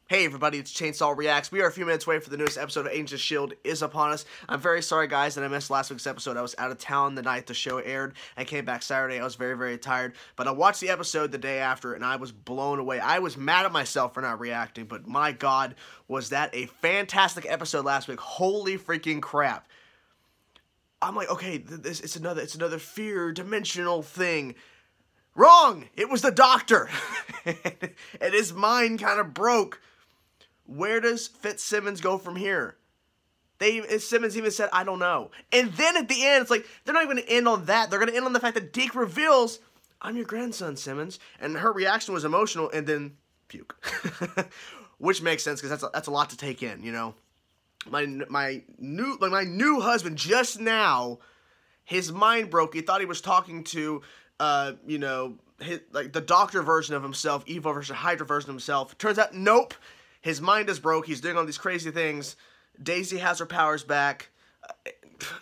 Hey everybody, it's Chainsaw Reacts. We are a few minutes away for the newest episode of Agents of S.H.I.E.L.D. is upon us. I'm very sorry guys that I missed last week's episode. I was out of town the night the show aired. I came back Saturday. I was very tired. But I watched the episode the day after and I was blown away. I was mad at myself for not reacting, but my god, was that a fantastic episode last week. Holy freaking crap. I'm like, okay, it's another fear dimensional thing. Wrong! It was the doctor! And his mind kind of broke. Where does Fitzsimmons go from here? Simmons even said, I don't know. And then at the end, it's like, they're not even going to end on that. They're going to end on the fact that Deke reveals, I'm your grandson, Simmons. And her reaction was emotional, and then puke. Which makes sense, because that's a lot to take in, you know? My new husband, just now, his mind broke. He thought he was talking to, you know, the doctor version of himself, evil version, Hydra version of himself. Turns out, nope. His mind is broke. He's doing all these crazy things. Daisy has her powers back.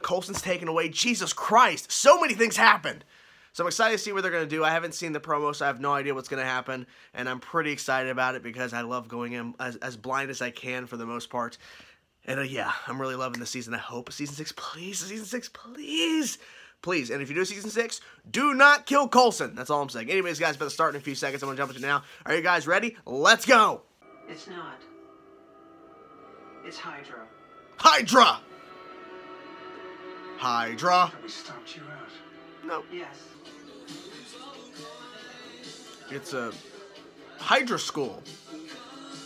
Coulson's taken away. Jesus Christ. So many things happened. So I'm excited to see what they're going to do. I haven't seen the promo, so I have no idea what's going to happen. And I'm pretty excited about it because I love going in as blind as I can for the most part. And yeah, I'm really loving the season. I hope season 6, please. Season 6, please. Please. And if you do season 6, do not kill Coulson. That's all I'm saying. Anyways, guys, about to start in a few seconds. I'm going to jump into it now. Are you guys ready? Let's go. It's not. It's Hydra. Hydra! Hydra. We stopped you out. No. Yes. It's a Hydra school.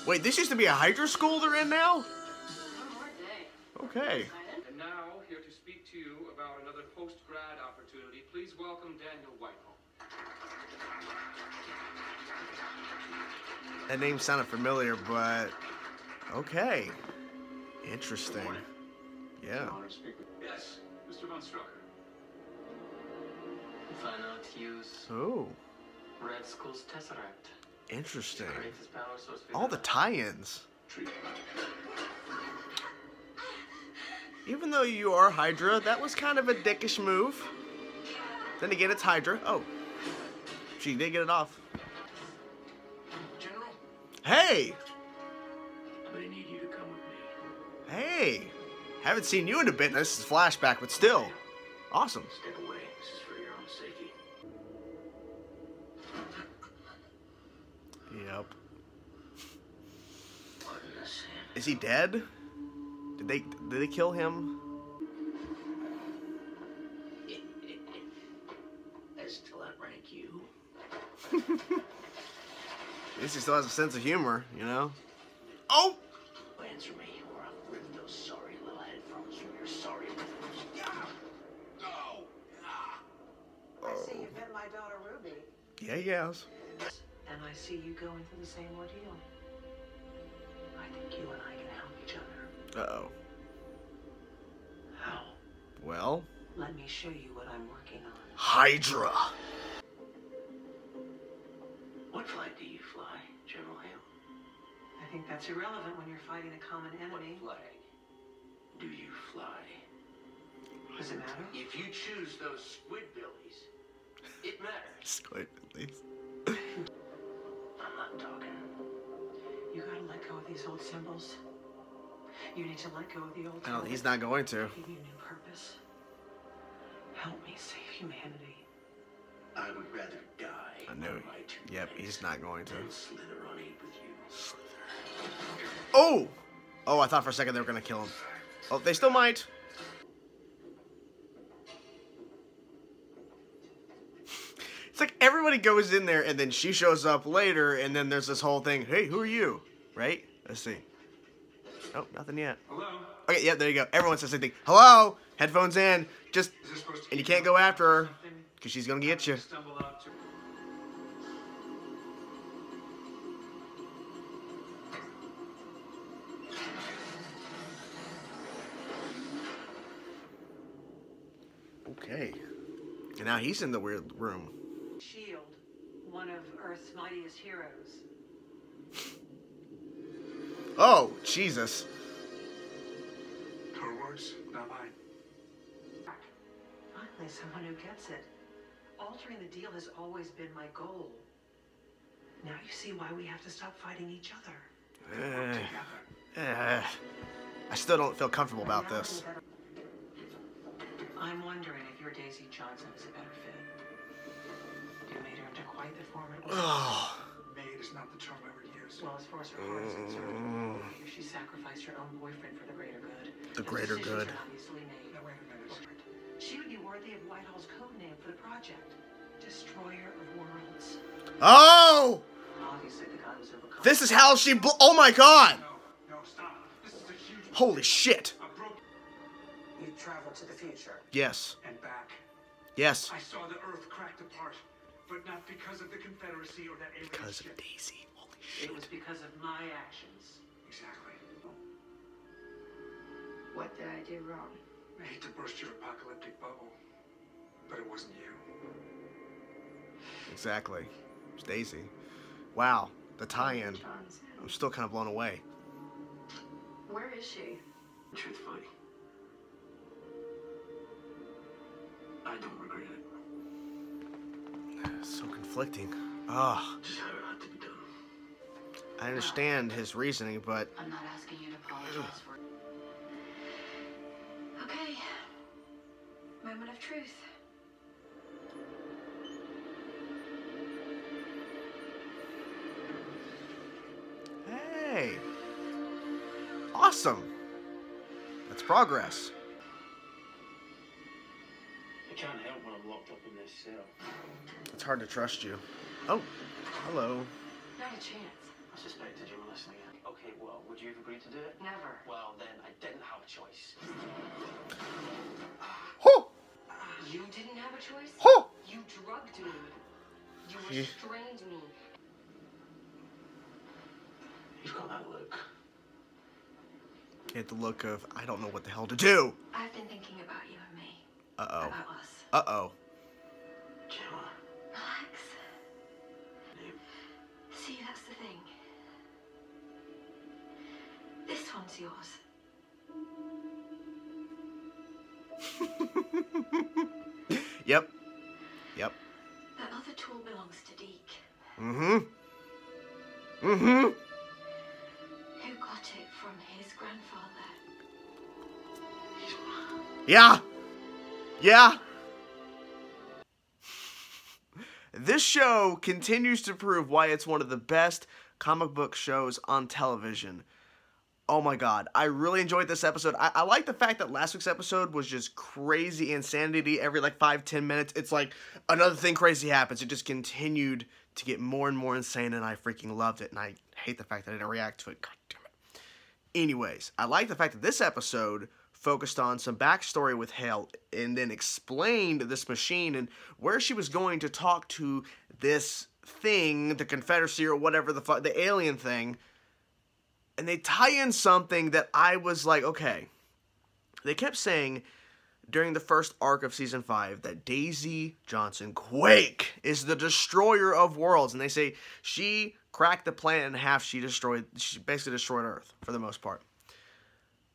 Wait, this used to be a Hydra school they're in now? Okay. And now, here to speak to you about another post-grad opportunity, please welcome Daniel Whitehall. That name sounded familiar, but okay. Interesting. Yeah. Yes, Mr. Von Strucker. If I know to use Oh. Red Skull's Tesseract. Interesting. Greatest power source we've All the ever- tie-ins. Even though you are Hydra, that was kind of a dickish move. Then again, it's Hydra. Oh. She did get it off. General? Hey! I'm gonna need you to come with me. Hey! Haven't seen you in a bit. This is flashback, but still. Awesome. Step away. This is for your own safety. Yep. Pardon us, Sam. Is he dead? Did they kill him? I still outrank you. At least he still has a sense of humor, you know? Oh! Answer me, or I'll rip those sorry little headphones from your sorry lips. I see you've met my daughter Ruby. Yeah, yes. And I see you going through the same ordeal. I think you and I can help each other. Uh-oh. How? Well? Let me show you what I'm working on. Hydra! What flag do you fly, General Hale? I think that's irrelevant when you're fighting a common enemy. What flag do you fly? Does it matter? If you choose those squidbillies, it matters. Squid, please. I'm not talking. You gotta let go of these old symbols. You need to let go of the old. I don't, he's not going to. Give you new purpose. Help me save humanity. I would rather die. I knew. on my two Yep, legs he's not going to. than slither on aid with you. Oh! Oh, I thought for a second they were going to kill him. Oh, they still might. It's like everybody goes in there and then she shows up later and then there's this whole thing. Hey, who are you? Right? Let's see. Oh, nothing yet. Hello? Okay, yeah, there you go. Everyone says the same thing. Hello? Headphones in. Just, Is this supposed to and you keep can't go after her something? because she's going to get you. Stumble out to... Okay. And now he's in the weird room. Shield, one of Earth's mightiest heroes. Oh, Jesus. Her words, not mine. Finally, someone who gets it. Altering the deal has always been my goal. Now you see why we have to stop fighting each other. I still don't feel comfortable about this. I'm wondering if your Daisy Johnson is a better fit. You made her into quite the formidable. Oh. Made is not the term I would use. Well, as far as her heart is concerned, she sacrificed her own boyfriend for the greater good. The greater good. Decisions are obviously made. Now, wait a minute. She would be worthy of Whitehall's code name for the project. Destroyer of Worlds. Oh! Obviously, the guy was overcome. This is how she oh my god! No, stop. This is a huge... Holy shit. You traveled to the future. Yes. And back. Yes. I saw the Earth cracked apart, but not because of the Confederacy or that alien Because of ship. Daisy. Holy It shit. was because of my actions. Exactly. What did I do wrong? I hate to burst your apocalyptic bubble, but it wasn't you. Exactly. It's Daisy. Wow. The tie-in. Johnson. I'm still kind of blown away. Where is she? Truthfully, I don't regret it. So conflicting. Ah. Just how it had to be done. I understand his reasoning, but I'm not asking you to apologize for it. Okay. Moment of truth. hey. Awesome. That's progress. I can't help when I'm locked up in this cell. It's hard to trust you. Oh, hello. Not a chance. I suspected you were listening. Okay, well, would you have agreed to do it? Never. Well, then I didn't have a choice. Ho! You didn't have a choice? Ho! You drugged me. You Yeah. restrained me. You've got that look. You had the look of, I don't know what the hell to do. I've been thinking about you and me. Uh-oh. About us. Uh-oh. Gemma. Relax. Name. See, that's the thing. This one's yours. Yep. Yep. That other tool belongs to Deke. Mm-hmm. Mm-hmm. Who got it from his grandfather. Yeah. Yeah. This show continues to prove why it's one of the best comic book shows on television. Oh my god, I really enjoyed this episode. I like the fact that last week's episode was just crazy insanity. Every like 5-10 minutes, it's like another thing crazy happens. It just continued to get more and more insane, and I freaking loved it. And I hate the fact that I didn't react to it. God damn it. Anyways, I like the fact that this episode focused on some backstory with Hale and then explained this machine and where she was going to talk to this thing, the Confederacy or whatever the alien thing. And they tie in something that I was like, okay. They kept saying during the first arc of Season 5 that Daisy Johnson, Quake, is the destroyer of worlds. And they say she cracked the planet in half. She basically destroyed Earth for the most part.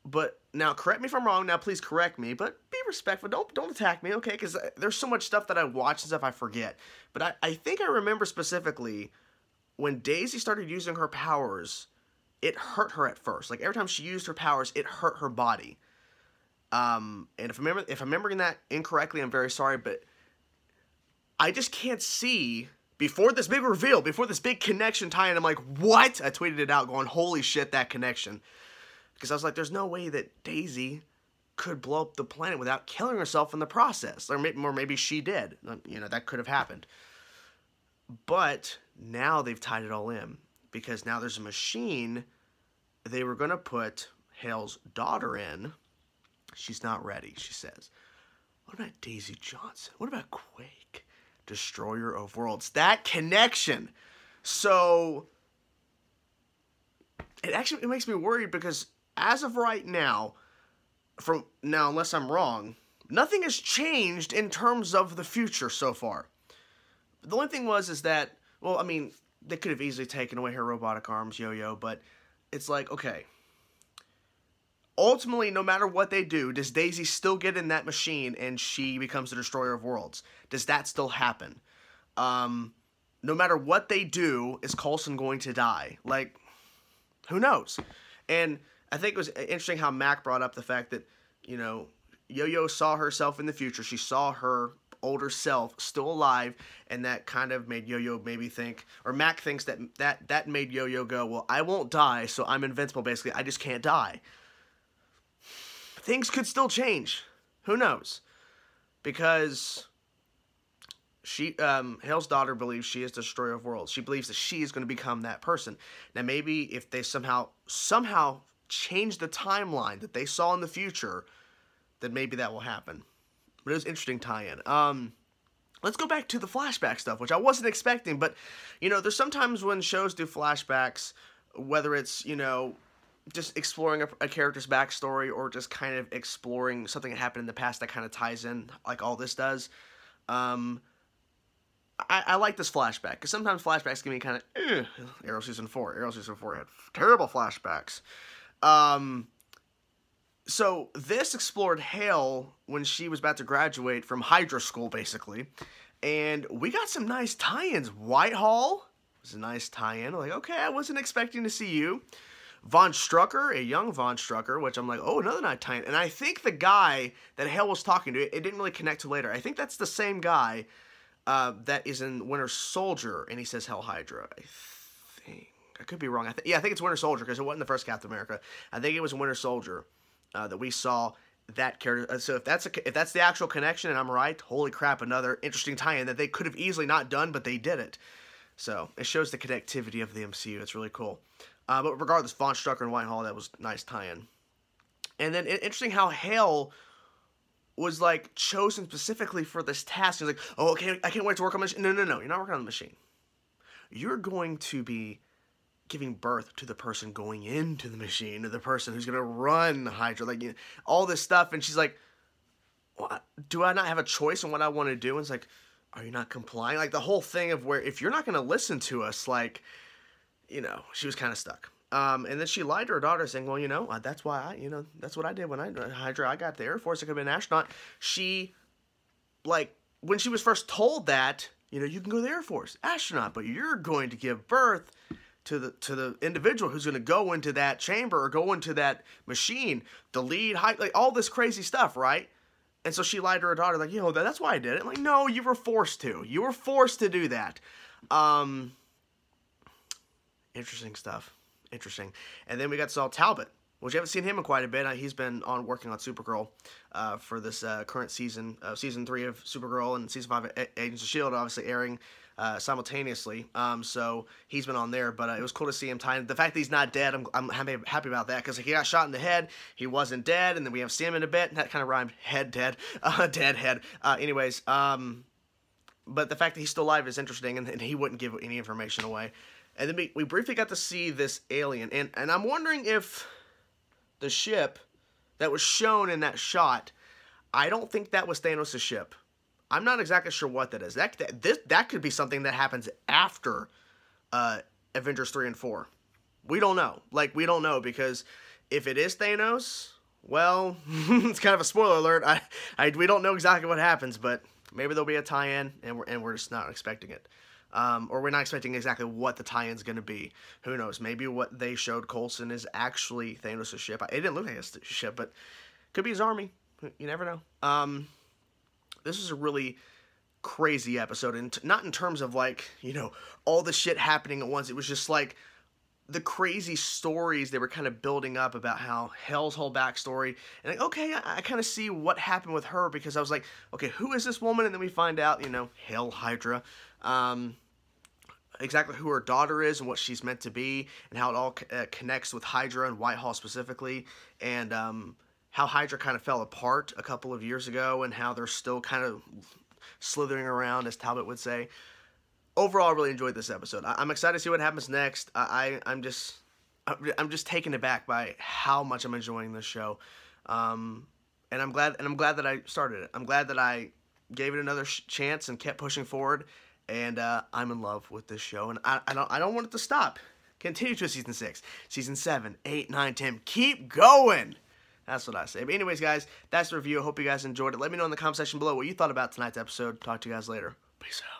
But now, correct me if I'm wrong. Now, please correct me. But be respectful. Don't attack me, okay? Because there's so much stuff that I watch and stuff I forget. But I think I remember specifically when Daisy started using her powers, it hurt her at first. Like, every time she used her powers, it hurt her body. And if I'm remembering that incorrectly, I'm very sorry. But I just can't see, before this big reveal, before this big connection tie-in, I'm like, what? I tweeted it out going, holy shit, that connection. Because I was like, there's no way that Daisy could blow up the planet without killing herself in the process. Or maybe she did. You know, that could have happened. But now they've tied it all in. Because now there's a machine they were going to put Hale's daughter in. She's not ready, she says. What about Daisy Johnson? What about Quake? Destroyer of Worlds. That connection. So it makes me worried because as of right now, unless I'm wrong, nothing has changed in terms of the future so far. The only thing is that, well, I mean, they could have easily taken away her robotic arms, Yo-Yo, but it's like, okay. Ultimately, no matter what they do, does Daisy still get in that machine and she becomes the destroyer of worlds? Does that still happen? No matter what they do, is Coulson going to die? Like, Who knows? And I think it was interesting how Mac brought up the fact that, you know, Yo-Yo saw herself in the future. She saw her older self still alive, and that kind of made Yo-Yo maybe think, or Mac thinks that made Yo-Yo go, well, I won't die, so I'm invincible, basically. I just can't die. Things could still change. Who knows? Because Hale's daughter believes she is the destroyer of worlds. She believes that she is going to become that person. Now, maybe if they somehow change the timeline that they saw in the future, then maybe that will happen. But it was interesting tie-in. Let's go back to the flashback stuff, which I wasn't expecting. But, you know, there's sometimes when shows do flashbacks, whether it's, you know, just exploring a character's backstory or just kind of exploring something that happened in the past that kind of ties in, like all this does. I like this flashback, because sometimes flashbacks can be kind of, Arrow Season 4 had terrible flashbacks. So this explored Hale when she was about to graduate from Hydra School, basically. And we got some nice tie-ins. Whitehall was a nice tie-in. Like, okay, I wasn't expecting to see you. Von Strucker, a young Von Strucker, which I'm like, oh, another nice tie-in. And I think the guy that Hale was talking to, it didn't really connect to later. I think that's the same guy that is in Winter Soldier, and he says Hell Hydra. I think. I could be wrong. I think it's Winter Soldier, because it wasn't the first Captain America. I think it was Winter Soldier. That we saw that character. So if that's the actual connection, and I'm right, holy crap, another interesting tie-in that they could have easily not done, but they did it. So it shows the connectivity of the MCU. It's really cool. But regardless, Von Strucker and Whitehall, that was a nice tie-in. And then interesting how Hale was like chosen specifically for this task. He's like, oh, okay, I can't wait to work on the machine. No, you're not working on the machine. You're going to be giving birth to the person going into the machine, or the person who's going to run Hydra, like, you know, all this stuff. And she's like, well, do I not have a choice in what I want to do? And it's like, are you not complying? Like, the whole thing of where, if you're not going to listen to us, like, you know, she was kind of stuck. And then she lied to her daughter, saying, well, you know, that's why that's what I did when Hydra, I got the Air Force, I could have been an astronaut. She, like, when she was first told that, you know, you can go to the Air Force, astronaut, but you're going to give birth to the individual who's going to go into that chamber or go into that machine, the lead, like all this crazy stuff, right? And so she lied to her daughter, like, you know, that's why I did it. I'm like, no, you were forced to. You were forced to do that. Interesting stuff. Interesting. And then we got Saul Talbot, which I haven't seen him in quite a bit. He's been working on Supergirl for this current season, Season 3 of Supergirl, and Season 5 of Agents of S.H.I.E.L.D. obviously airing simultaneously. So he's been on there, but it was cool to see him tie in. The fact that he's not dead, I'm happy about that, because he got shot in the head, he wasn't dead, and then we have Sam in a bit, and that kind of rhymed, head, dead, dead head. Anyways, but the fact that he's still alive is interesting, and he wouldn't give any information away. And then we briefly got to see this alien, and I'm wondering if the ship that was shown in that shot, I don't think that was Thanos' ship. I'm not exactly sure what that is. That could be something that happens after Avengers 3 and 4. We don't know. Like, we don't know, because if it is Thanos, well, it's kind of a spoiler alert. We don't know exactly what happens, but maybe there'll be a tie-in, and we're just not expecting it. Or we're not expecting exactly what the tie-in's going to be. Who knows? Maybe what they showed Coulson is actually Thanos' ship. It didn't look like his ship, but could be his army. You never know. This is a really crazy episode, and not in terms of, like, you know, all the shit happening at once. It was just like the crazy stories they were kind of building up about how Hale's whole backstory, and like, okay, I kind of see what happened with her, because I was like, okay, who is this woman? And then we find out, you know, Hale Hydra, exactly who her daughter is and what she's meant to be, and how it all connects with Hydra and Whitehall specifically, and how Hydra kind of fell apart a couple of years ago, and how they're still kind of slithering around, as Talbot would say. Overall, I really enjoyed this episode. I'm excited to see what happens next. I'm just taken aback by how much I'm enjoying this show, and I'm glad that I started it. I'm glad that I gave it another chance and kept pushing forward. And I'm in love with this show, and I don't want it to stop. Continue to Season 6, Season 7, 8, 9, 10. Keep going! That's what I say. But anyways, guys, that's the review. I hope you guys enjoyed it. Let me know in the comment section below what you thought about tonight's episode. Talk to you guys later. Peace out.